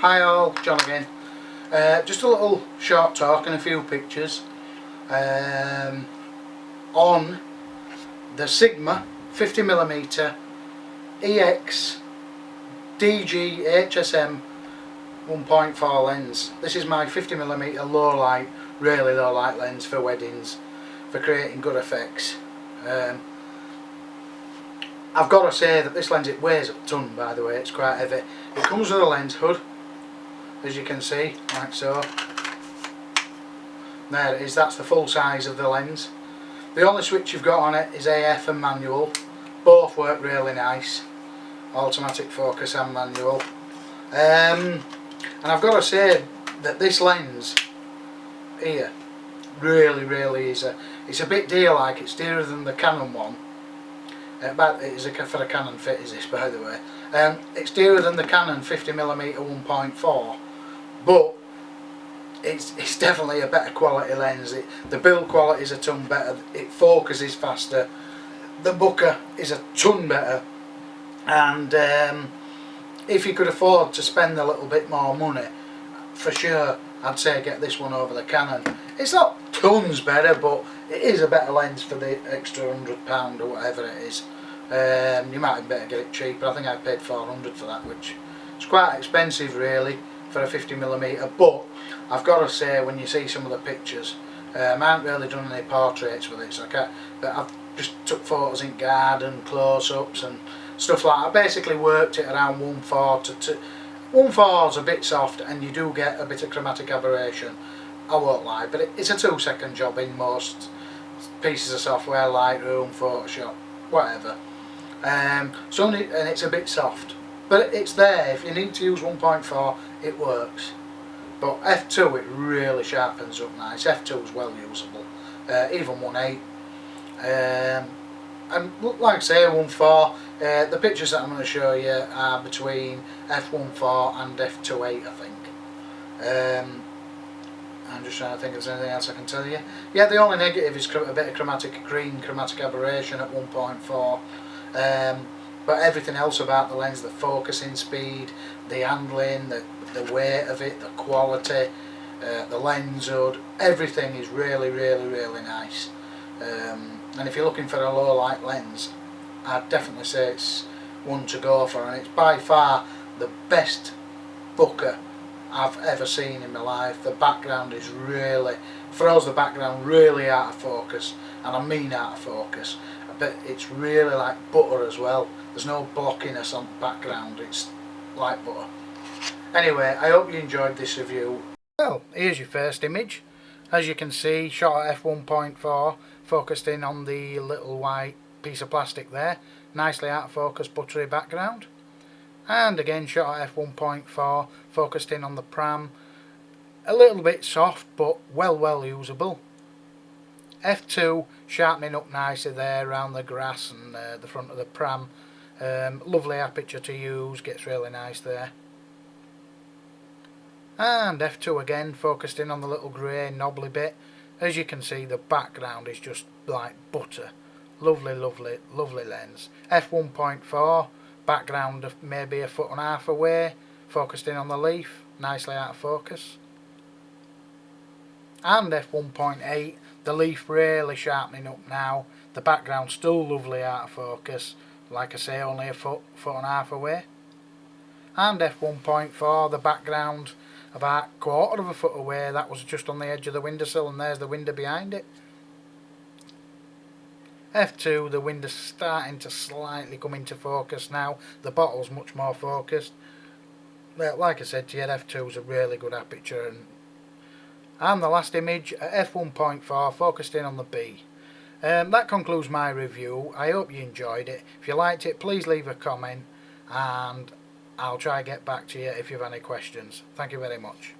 Hi all, John again. Just a little short talk and a few pictures on the Sigma 50mm EX DG HSM 1.4 lens. This is my 50mm low light, really low light lens for weddings, for creating good effects. I've got to say that this lens, it weighs a ton, by the way, it's quite heavy. It comes with a lens hood, as you can see, like so. There it is, that's the full size of the lens. The only switch you've got on it is AF and manual. Both work really nice, automatic focus and manual. And I've got to say that this lens here really is it's a bit dear-like. It's dearer than the Canon one. But it is for a Canon fit, is this, by the way. It's dearer than the Canon 50mm 1.4, but it's definitely a better quality lens. The build quality is a ton better. It focuses faster. The bokeh is a ton better, and if you could afford to spend a little bit more money, for sure I'd say get this one over the Canon. It's not tons better, but it is a better lens for the extra £100 or whatever it is. You might better get it cheaper. I think I paid £400 for that, which is quite expensive really for a 50mm, but I've got to say, when you see some of the pictures, I haven't really done any portraits with it, so I can't, but I've just took photos in garden, close-ups and stuff like that. I basically worked it around 1.4 to 2. 1.4 is a bit soft and you do get a bit of chromatic aberration, I won't lie, but it's a 2-second job in most pieces of software, Lightroom, Photoshop, whatever. And it's a bit soft, but it's there. If you need to use 1.4, it works. But f2, it really sharpens up nice. F2 is well usable, even 1.8. And like I say, 1.4, the pictures that I'm going to show you are between f1.4 and f2.8, I think. I'm just trying to think if there's anything else I can tell you. Yeah, the only negative is a bit of green chromatic aberration at 1.4. But everything else about the lens, the focusing speed, the handling, the weight of it, the quality, the lens hood, everything is really nice. And if you're looking for a low light lens, I'd definitely say it's one to go for, and it's by far the best bokeh I've ever seen in my life. The background is really, throws the background really out of focus, and I mean out of focus, but it's really like butter as well. There's no blockiness on the background, it's like butter. Anyway, I hope you enjoyed this review. Well, here's your first image. As you can see, shot at f1.4, focused in on the little white piece of plastic there. Nicely out of focus, buttery background. And again, shot at f1.4, focused in on the pram. A little bit soft, but well usable. f2, sharpening up nicely there around the grass and the front of the pram. Lovely aperture to use, gets really nice there. And f2 again, focused in on the little grey knobbly bit. As you can see, the background is just like butter. Lovely lens. f1.4, background of maybe 1.5 foot away, focused in on the leaf, nicely out of focus. And f1.8, the leaf really sharpening up now, the background still lovely out of focus, like I say, only 1.5 foot away. And f1.4, the background about 1/4 foot away, that was just on the edge of the windowsill, and there's the window behind it. f2, the window's starting to slightly come into focus now, the bottle's much more focused. Well, like I said to you, f2 is a really good aperture. And the last image at f1.4, focused in on the B. That concludes my review. I hope you enjoyed it. If you liked it, please leave a comment, and I'll try to get back to you if you have any questions. Thank you very much.